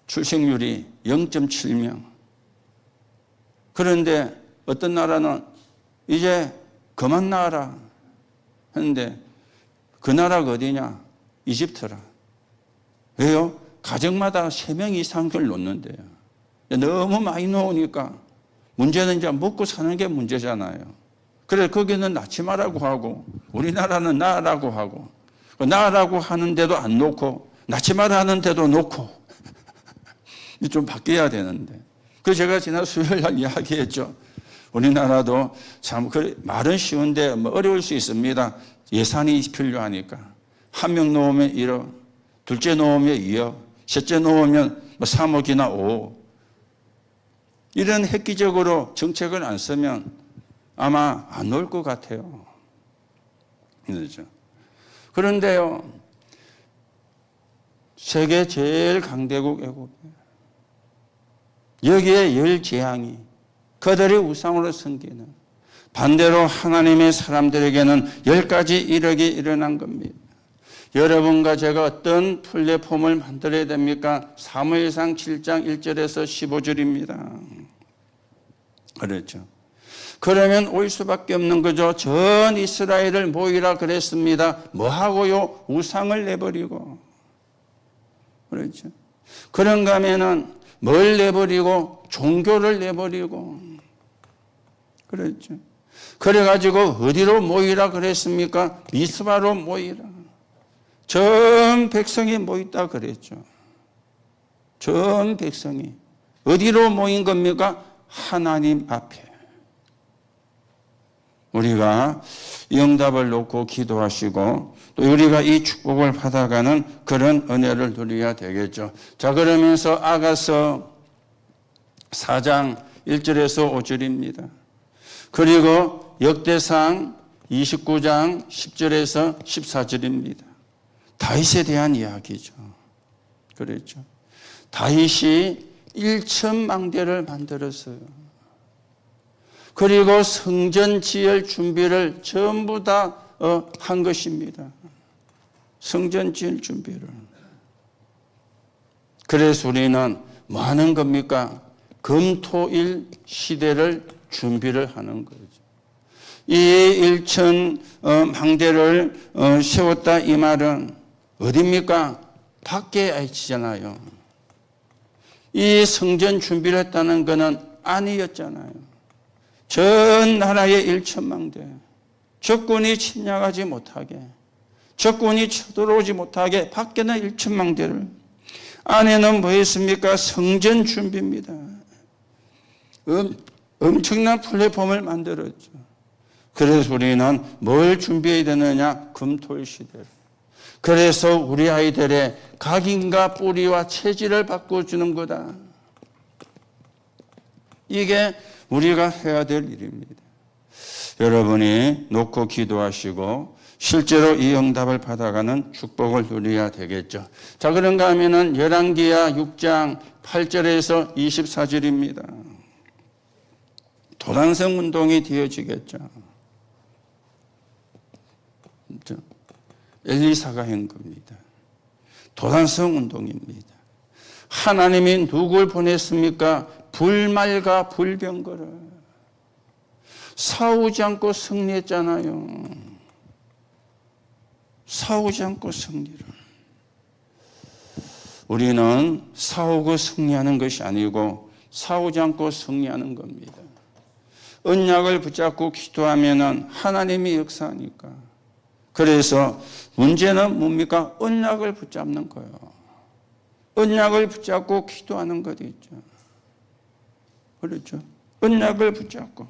출생률이 0.7명. 그런데 어떤 나라는 이제 그만 낳아라 했는데 그 나라가 어디냐? 이집트라. 왜요? 가정마다 3명 이상을 놓는데요. 너무 많이 놓으니까 문제는 이제 먹고 사는 게 문제잖아요. 그래서 거기는 낳지 말라고 하고 우리나라는 낳으라고 하고 낳으라고 하는데도 안 놓고 낳지 말라 하는데도 놓고 좀 바뀌어야 되는데. 그래서 제가 지난 수요일 날 이야기했죠. 우리나라도 참 말은 쉬운데 뭐 어려울 수 있습니다. 예산이 필요하니까. 한 명 놓으면 1억, 둘째 놓으면 2억, 셋째 놓으면 뭐 3억이나 5억. 이런 획기적으로 정책을 안 쓰면 아마 안 올 것 같아요. 그렇죠. 그런데요, 세계 제일 강대국 애굽이에요. 여기에 10재앙이 그들이 우상으로 섬기는, 반대로 하나님의 사람들에게는 10가지 이력이 일어난 겁니다. 여러분과 제가 어떤 플랫폼을 만들어야 됩니까? 사무엘상 7장 1절에서 15절입니다. 그렇죠. 그러면 올 수밖에 없는 거죠. 전 이스라엘을 모이라 그랬습니다. 뭐 하고요? 우상을 내버리고. 그렇죠. 그런가 하면은 뭘 내버리고? 종교를 내버리고. 그렇죠. 그래가지고 어디로 모이라 그랬습니까? 미스바로 모이라. 전 백성이 모였다 그랬죠. 전 백성이. 어디로 모인 겁니까? 하나님 앞에. 우리가 응답을 놓고 기도하시고 또 우리가 이 축복을 받아가는 그런 은혜를 누려야 되겠죠. 자, 그러면서 아가서 4장 1절에서 5절입니다. 그리고 역대상 29장 10절에서 14절입니다. 다윗에 대한 이야기죠. 그랬죠. 다윗이 1,000망대를 만들었어요. 그리고 성전 지을 준비를 전부 다 한 것입니다. 성전 지을 준비를. 그래서 우리는 뭐 하는 겁니까? 금토일 시대를 준비를 하는 거죠. 이 1,000망대를 세웠다 이 말은 어디입니까? 밖에 아니잖아요. 이 성전 준비를 했다는 것은 아니었잖아요. 전 나라의 1,000망대. 적군이 침략하지 못하게, 적군이 쳐들어오지 못하게 밖에는 1,000망대를, 안에는 뭐였습니까? 성전 준비입니다. 엄청난 플랫폼을 만들었죠. 그래서 우리는 뭘 준비해야 되느냐? 금토일 시대를. 그래서 우리 아이들의 각인과 뿌리와 체질을 바꿔주는 거다. 이게 우리가 해야 될 일입니다. 여러분이 놓고 기도하시고 실제로 이 응답을 받아가는 축복을 누려야 되겠죠. 자, 그런가 하면은 열왕기하 6장 8절에서 24절입니다. 도단성 운동이 되어지겠죠. 엘리사가 한 겁니다. 도단성 운동입니다. 하나님이 누굴 보냈습니까? 불말과 불병거를. 싸우지 않고 승리했잖아요. 싸우지 않고 승리를. 우리는 싸우고 승리하는 것이 아니고 싸우지 않고 승리하는 겁니다. 언약을 붙잡고 기도하면 하나님이 역사하니까. 그래서 문제는 뭡니까? 언약을 붙잡는 거예요. 언약을 붙잡고 기도하는 것 있죠. 그렇죠? 언약을 붙잡고.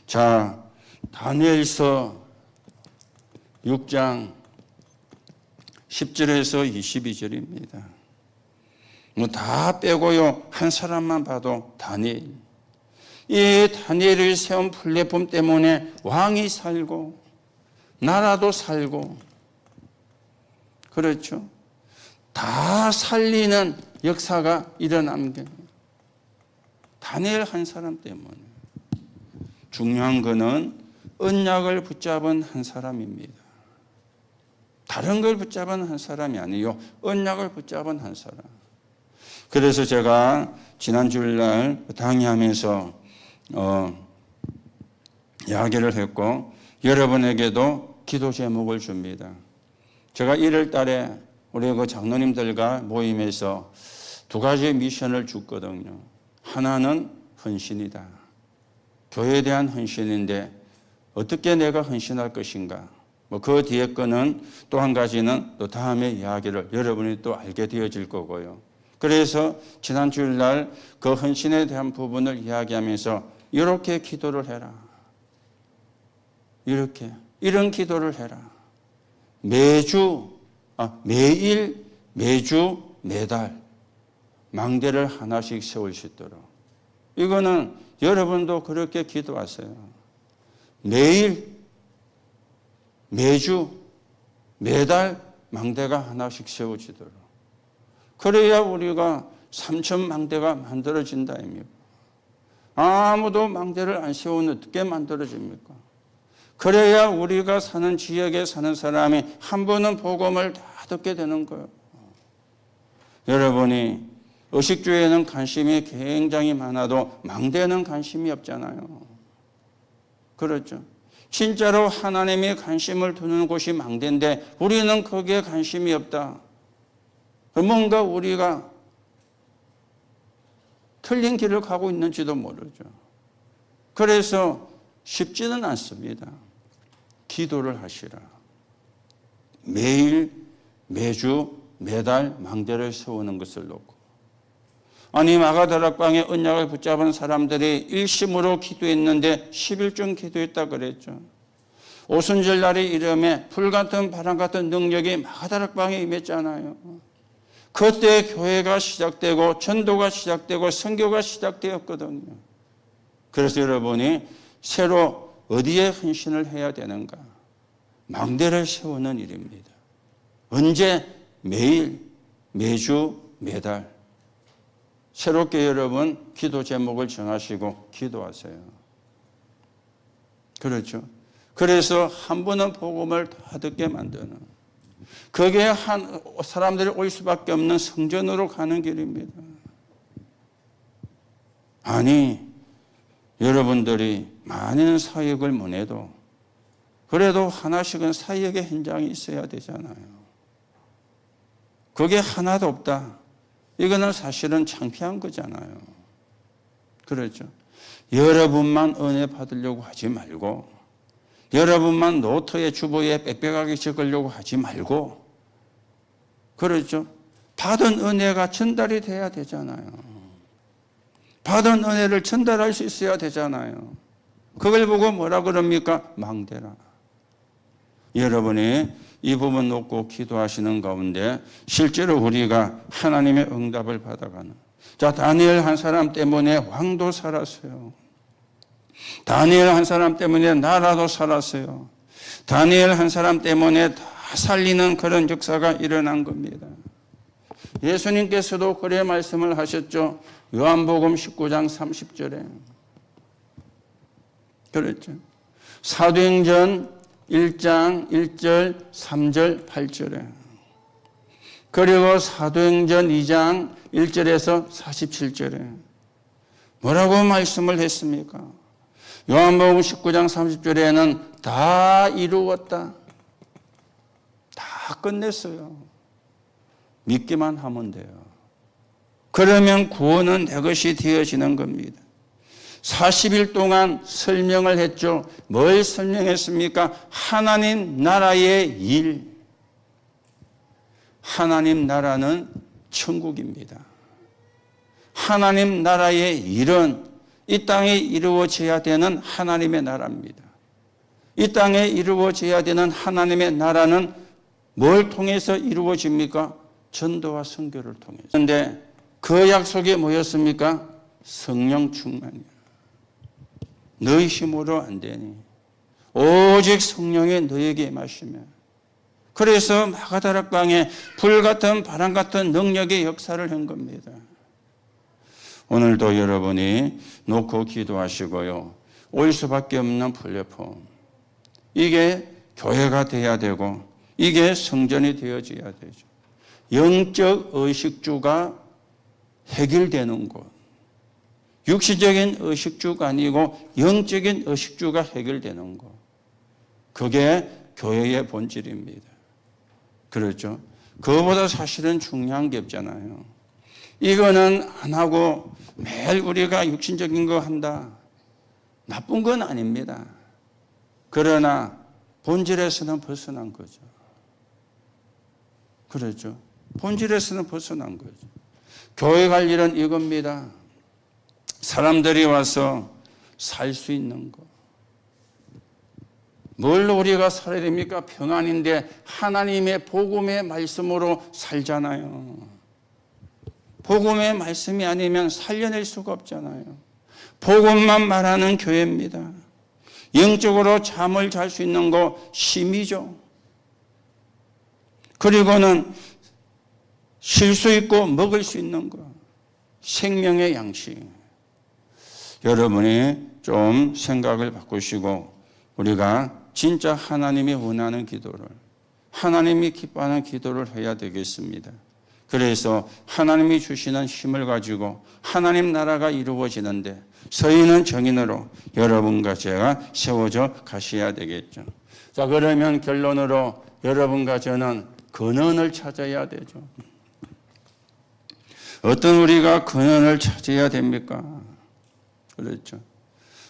자, 다니엘서 6장 10절에서 22절입니다. 뭐 다 빼고요. 한 사람만 봐도 다니엘. 이 다니엘을 세운 플랫폼 때문에 왕이 살고 나라도 살고 그렇죠. 다 살리는 역사가 일어난 게 다니엘 한 사람 때문에. 중요한 것은 언약을 붙잡은 한 사람입니다. 다른 걸 붙잡은 한 사람이 아니요. 언약을 붙잡은 한 사람. 그래서 제가 지난 주일날 강의하면서 이야기를 했고 여러분에게도 기도 제목을 줍니다. 제가 1월 달에 우리 그 장로님들과 모임에서 두 가지 미션을 줬거든요. 하나는 헌신이다. 교회에 대한 헌신인데 어떻게 내가 헌신할 것인가. 뭐 그 뒤에 거는 또 한 가지는 또 다음에 이야기를 여러분이 또 알게 되어질 거고요. 그래서 지난 주일날 그 헌신에 대한 부분을 이야기하면서 이렇게 기도를 해라. 이런 기도를 해라. 매일, 매주, 매달 망대를 하나씩 세울 수 있도록. 이거는 여러분도 그렇게 기도하세요. 매일, 매주, 매달 망대가 하나씩 세워지도록. 그래야 우리가 3천 망대가 만들어진다 아닙니까? 아무도 망대를 안 세우면 어떻게 만들어집니까? 그래야 우리가 사는 지역에 사는 사람이 한 번은 복음을 다 듣게 되는 거예요. 여러분이 의식주에는 관심이 굉장히 많아도 망대는 관심이 없잖아요. 그렇죠? 진짜로 하나님이 관심을 두는 곳이 망대인데 우리는 거기에 관심이 없다. 뭔가 우리가 틀린 길을 가고 있는지도 모르죠. 그래서 쉽지는 않습니다. 기도를 하시라. 매일, 매주, 매달 망대를 세우는 것을 놓고. 아니 마가다락방에 언약을 붙잡은 사람들이 일심으로 기도했는데 10일쯤 기도했다 그랬죠. 오순절 날의 이름에 불같은 바람 같은 능력이 마가다락방에 임했잖아요. 그때 교회가 시작되고 전도가 시작되고 선교가 시작되었거든요. 그래서 여러분이 새로 어디에 헌신을 해야 되는가? 망대를 세우는 일입니다. 언제? 매일, 매주, 매달. 새롭게 여러분 기도 제목을 정하시고 기도하세요. 그렇죠? 그래서 한 번은 복음을 다 듣게 만드는 그게 사람들이 올 수밖에 없는 성전으로 가는 길입니다. 아니 여러분들이 많은 사역을 못 해도 그래도 하나씩은 사역의 현장이 있어야 되잖아요. 그게 하나도 없다. 이거는 사실은 창피한 거잖아요. 그렇죠? 여러분만 은혜 받으려고 하지 말고 여러분만 노트에 주보에 빽빽하게 적으려고 하지 말고 그렇죠? 받은 은혜가 전달이 돼야 되잖아요. 받은 은혜를 전달할 수 있어야 되잖아요. 그걸 보고 뭐라 그럽니까? 망대라. 여러분이 이 부분 놓고 기도하시는 가운데 실제로 우리가 하나님의 응답을 받아가는. 자, 다니엘 한 사람 때문에 왕도 살았어요. 다니엘 한 사람 때문에 나라도 살았어요. 다니엘 한 사람 때문에 다 살리는 그런 역사가 일어난 겁니다. 예수님께서도 그래 말씀을 하셨죠. 요한복음 19장 30절에. 그렇죠. 사도행전 1장 1절, 3절, 8절에. 그리고 사도행전 2장 1절에서 47절에. 뭐라고 말씀을 했습니까? 요한복음 19장 30절에는 다 이루었다. 다 끝냈어요. 믿기만 하면 돼요. 그러면 구원은 내 것이 되어지는 겁니다. 40일 동안 설명을 했죠. 뭘 설명했습니까? 하나님 나라의 일. 하나님 나라는 천국입니다. 하나님 나라의 일은 이 땅에 이루어져야 되는 하나님의 나라입니다. 이 땅에 이루어져야 되는 하나님의 나라는 뭘 통해서 이루어집니까? 전도와 선교를 통해서. 그런데 그 약속이 뭐였습니까? 성령 충만이야. 너희 힘으로 안 되니 오직 성령이 너에게 임하시면. 그래서 마가다락방에 불같은 바람 같은 능력의 역사를 한 겁니다. 오늘도 여러분이 놓고 기도하시고요. 올 수밖에 없는 플랫폼. 이게 교회가 돼야 되고 이게 성전이 되어져야 되죠. 영적 의식주가 해결되는 곳. 육신적인 의식주가 아니고 영적인 의식주가 해결되는 것. 그게 교회의 본질입니다. 그렇죠? 그거보다 사실은 중요한 게 없잖아요. 이거는 안 하고 매일 우리가 육신적인 거 한다. 나쁜 건 아닙니다. 그러나 본질에서는 벗어난 거죠. 그렇죠? 본질에서는 벗어난 거죠. 교회 갈 일은 이겁니다. 사람들이 와서 살 수 있는 것. 뭘로 우리가 살아야 됩니까? 평안인데 하나님의 복음의 말씀으로 살잖아요. 복음의 말씀이 아니면 살려낼 수가 없잖아요. 복음만 말하는 교회입니다. 영적으로 잠을 잘 수 있는 거 심이죠. 그리고는 쉴 수 있고 먹을 수 있는 거. 생명의 양식. 여러분이 좀 생각을 바꾸시고 우리가 진짜 하나님이 원하는 기도를, 하나님이 기뻐하는 기도를 해야 되겠습니다. 그래서 하나님이 주시는 힘을 가지고 하나님 나라가 이루어지는데 서인은 정인으로 여러분과 제가 세워져 가셔야 되겠죠. 자, 그러면 결론으로 여러분과 저는 근원을 찾아야 되죠. 어떤 우리가 근원을 찾아야 됩니까? 그렇죠.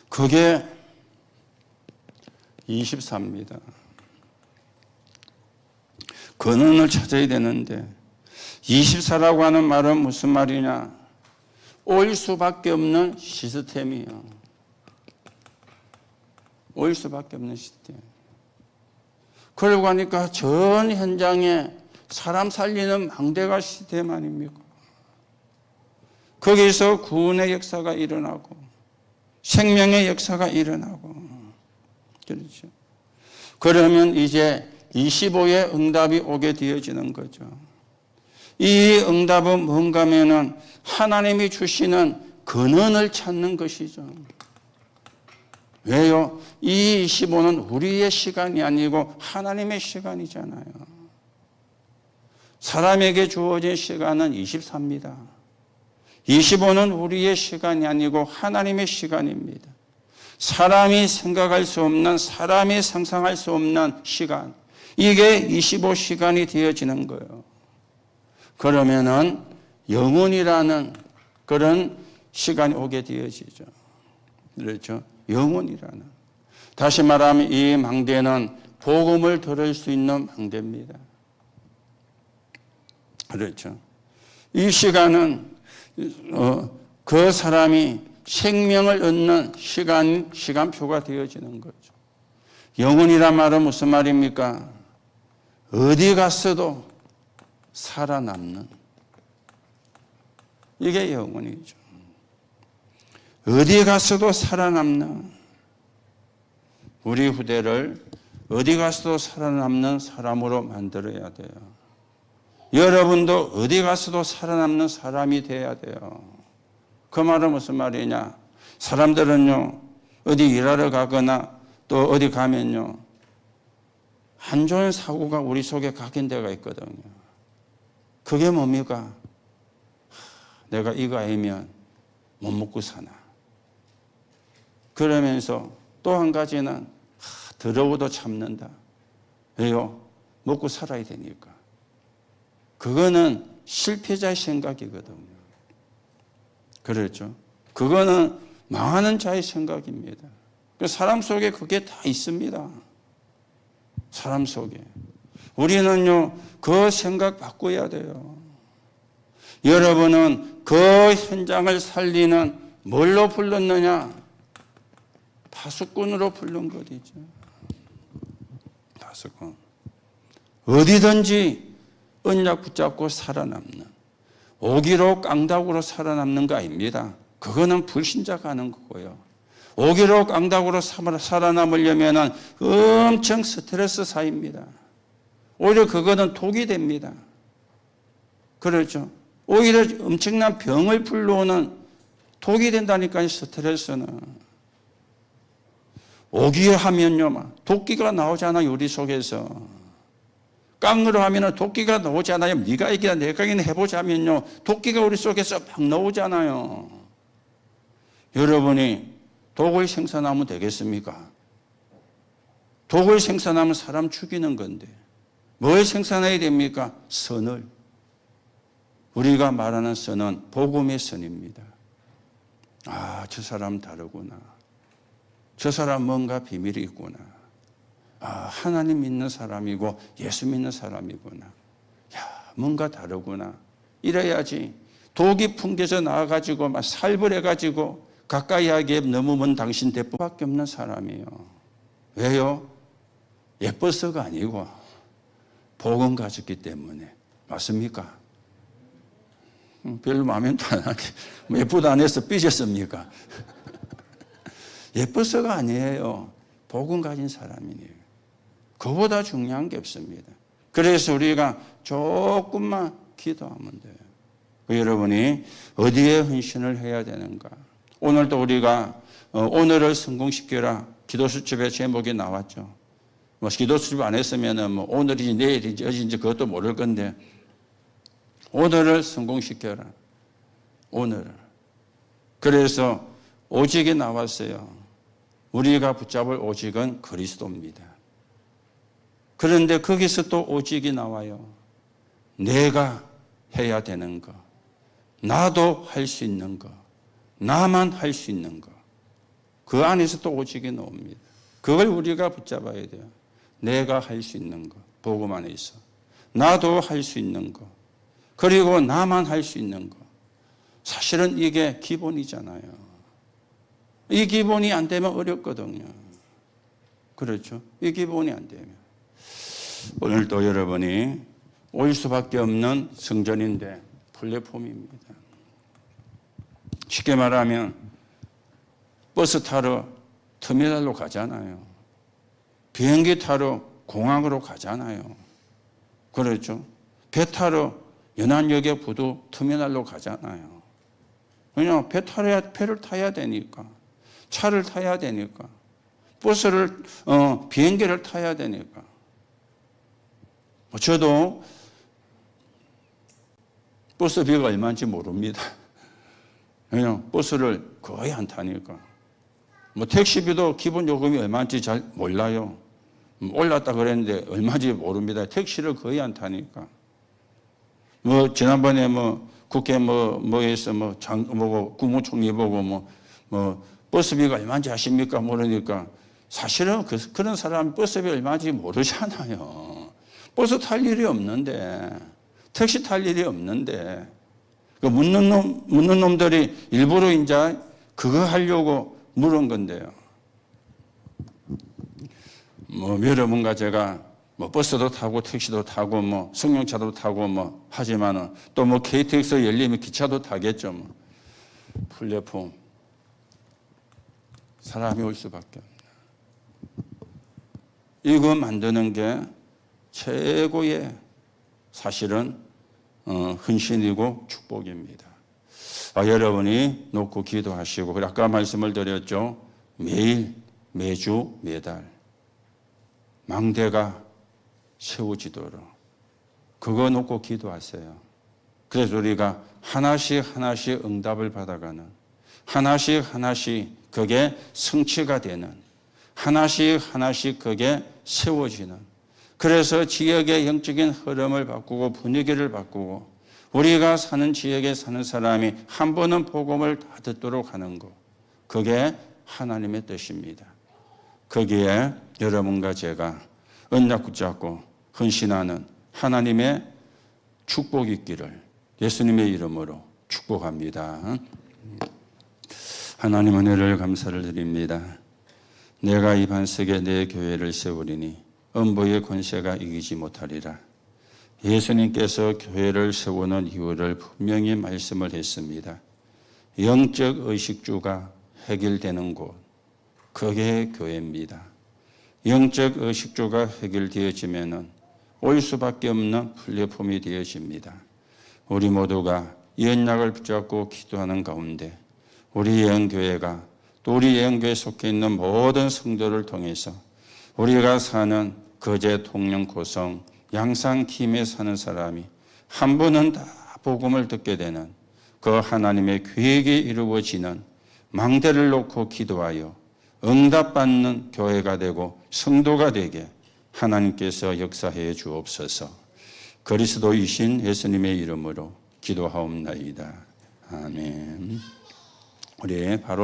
그게 24입니다. 근원을 찾아야 되는데 24라고 하는 말은 무슨 말이냐? 올 수밖에 없는 시스템이에요. 올 수밖에 없는 시스템. 그러고 하니까 전 현장에 사람 살리는 망대가 시스템 아닙니까? 거기서 구원의 역사가 일어나고 생명의 역사가 일어나고 그렇죠. 그러면 이제 25의 응답이 오게 되어지는 거죠. 이 응답은 뭔가 하면은 하나님이 주시는 근원을 찾는 것이죠. 왜요? 이 25는 우리의 시간이 아니고 하나님의 시간이잖아요. 사람에게 주어진 시간은 24입니다. 25는 우리의 시간이 아니고 하나님의 시간입니다. 사람이 생각할 수 없는, 사람이 상상할 수 없는 시간. 이게 25시간이 되어지는 거예요. 그러면은 영원이라는 그런 시간이 오게 되어지죠. 그렇죠? 영원이라는. 다시 말하면 이 망대는 복음을 들을 수 있는 망대입니다. 그렇죠? 이 시간은 그 사람이 생명을 얻는 시간표가 되어지는 거죠. 영혼이란 말은 무슨 말입니까? 어디 갔어도 살아남는. 이게 영혼이죠. 어디 갔어도 살아남는. 우리 후대를 어디 가서도 살아남는 사람으로 만들어야 돼요. 여러분도 어디 가서도 살아남는 사람이 돼야 돼요. 그 말은 무슨 말이냐? 사람들은요, 어디 일하러 가거나 또 어디 가면요, 안 좋은 사고가 우리 속에 각인되어 있거든요. 그게 뭡니까? 내가 이거 아니면 못 먹고 사나. 그러면서 또 한 가지는 더러워도 참는다. 왜요? 먹고 살아야 되니까. 그거는 실패자의 생각이거든요. 그렇죠? 그거는 망하는 자의 생각입니다. 사람 속에 그게 다 있습니다. 사람 속에. 우리는요, 그 생각 바꿔야 돼요. 여러분은 그 현장을 살리는 뭘로 불렀느냐? 파수꾼으로 부른 것이죠. 파수꾼. 어디든지 언약 붙잡고 살아남는, 오기로 깡다구로 살아남는 거 아닙니다. 그거는 불신자가 하는 거고요. 오기로 깡다구로 살아남으려면 엄청 스트레스 쌓입니다. 오히려 그거는 독이 됩니다. 그렇죠? 오히려 엄청난 병을 불러오는 독이 된다니까요, 스트레스는. 오기하면요, 도끼가 나오잖아요, 우리 속에서. 깡으로 하면 도끼가 나오잖아요. 네가 이기나 내가 이기나 해보자면요, 도끼가 우리 속에서 막 나오잖아요. 여러분이 독을 생산하면 되겠습니까? 독을 생산하면 사람 죽이는 건데 뭘 생산해야 됩니까? 선을. 우리가 말하는 선은 복음의 선입니다. 아, 저 사람 다르구나. 저 사람 뭔가 비밀이 있구나. 아, 하나님 믿는 사람이고 예수 믿는 사람이구나. 야, 뭔가 다르구나. 이래야지 독이 풍겨져 나와가지고 막 살벌해가지고 가까이 하기에 넘으면 당신 대포밖에 없는 사람이에요. 왜요? 예뻐서가 아니고 복음 가졌기 때문에. 맞습니까? 별로 마음에도 안 하게. 예쁘도 안 해서 삐졌습니까? 예뻐서가 아니에요. 복음 가진 사람이에요. 그보다 중요한 게 없습니다. 그래서 우리가 조금만 기도하면 돼요. 여러분이 어디에 헌신을 해야 되는가? 오늘도 우리가 오늘을 성공시켜라. 기도수첩의 제목이 나왔죠. 뭐 기도수첩 안 했으면 뭐 오늘이지 내일이지 어제인지 그것도 모를 건데 오늘을 성공시켜라. 오늘을. 그래서 오직이 나왔어요. 우리가 붙잡을 오직은 그리스도입니다. 그런데 거기서 또 오직이 나와요. 내가 해야 되는 거. 나도 할 수 있는 거. 나만 할 수 있는 거. 그 안에서 또 오직이 나옵니다. 그걸 우리가 붙잡아야 돼요. 내가 할 수 있는 거. 복음 안에 있어. 나도 할 수 있는 거. 그리고 나만 할 수 있는 거. 사실은 이게 기본이잖아요. 이 기본이 안 되면 어렵거든요. 그렇죠? 이 기본이 안 되면. 오늘도 여러분이 올 수밖에 없는 성전인데 플랫폼입니다. 쉽게 말하면 버스 타러 터미널로 가잖아요. 비행기 타러 공항으로 가잖아요. 그렇죠? 배 타러 연안역에 부두 터미널로 가잖아요. 그냥 배를 타야 되니까. 차를 타야 되니까. 비행기를 타야 되니까. 저도 버스비가 얼마인지 모릅니다. 그냥 버스를 거의 안 타니까. 뭐 택시비도 기본 요금이 얼마인지 잘 몰라요. 올랐다 그랬는데 얼마인지 모릅니다. 택시를 거의 안 타니까. 뭐 지난번에 뭐 국회 뭐에서 국무총리 보고 버스비가 얼마인지 아십니까? 모르니까 사실은 그런 사람 버스비 얼마인지 모르잖아요. 버스 탈 일이 없는데, 택시 탈 일이 없는데, 묻는 놈들이 일부러 이제 그거 하려고 물은 건데요. 여러분과 제가 버스도 타고 택시도 타고 승용차도 타고 하지만은 또 KTX 열리면 기차도 타겠죠. 플랫폼. 사람이 올 수밖에 없네. 이거 만드는 게 최고의 사실은 헌신이고 축복입니다. 여러분이 놓고 기도하시고, 아까 말씀을 드렸죠. 매일, 매주, 매달 망대가 세워지도록 그거 놓고 기도하세요. 그래서 우리가 하나씩 응답을 받아가는, 하나씩 그게 성취가 되는, 하나씩 그게 세워지는, 그래서 지역의 영적인 흐름을 바꾸고 분위기를 바꾸고 우리가 사는 지역에 사는 사람이 한 번은 복음을 다 듣도록 하는 것, 그게 하나님의 뜻입니다. 거기에 여러분과 제가 언약 붙잡고 헌신하는 하나님의 축복이 있기를 예수님의 이름으로 축복합니다. 하나님 은혜를 감사를 드립니다. 내가 이 반석에 내 교회를 세우리니 음부의 권세가 이기지 못하리라. 예수님께서 교회를 세우는 이유를 분명히 말씀을 했습니다. 영적 의식주가 해결되는 곳, 그게 교회입니다. 영적 의식주가 해결되어지면은 올 수밖에 없는 플랫폼이 되어집니다. 우리 모두가 이 언약을 붙잡고 기도하는 가운데 우리 예언교회가 또 우리 예언교회에 속해 있는 모든 성도를 통해서 우리가 사는 거제, 통영, 고성, 양산, 김해 사는 사람이 한 번은 다 복음을 듣게 되는 그 하나님의 계획이 이루어지는 망대를 놓고 기도하여 응답받는 교회가 되고 성도가 되게 하나님께서 역사해 주옵소서. 그리스도이신 예수님의 이름으로 기도하옵나이다. 아멘. 우리 바로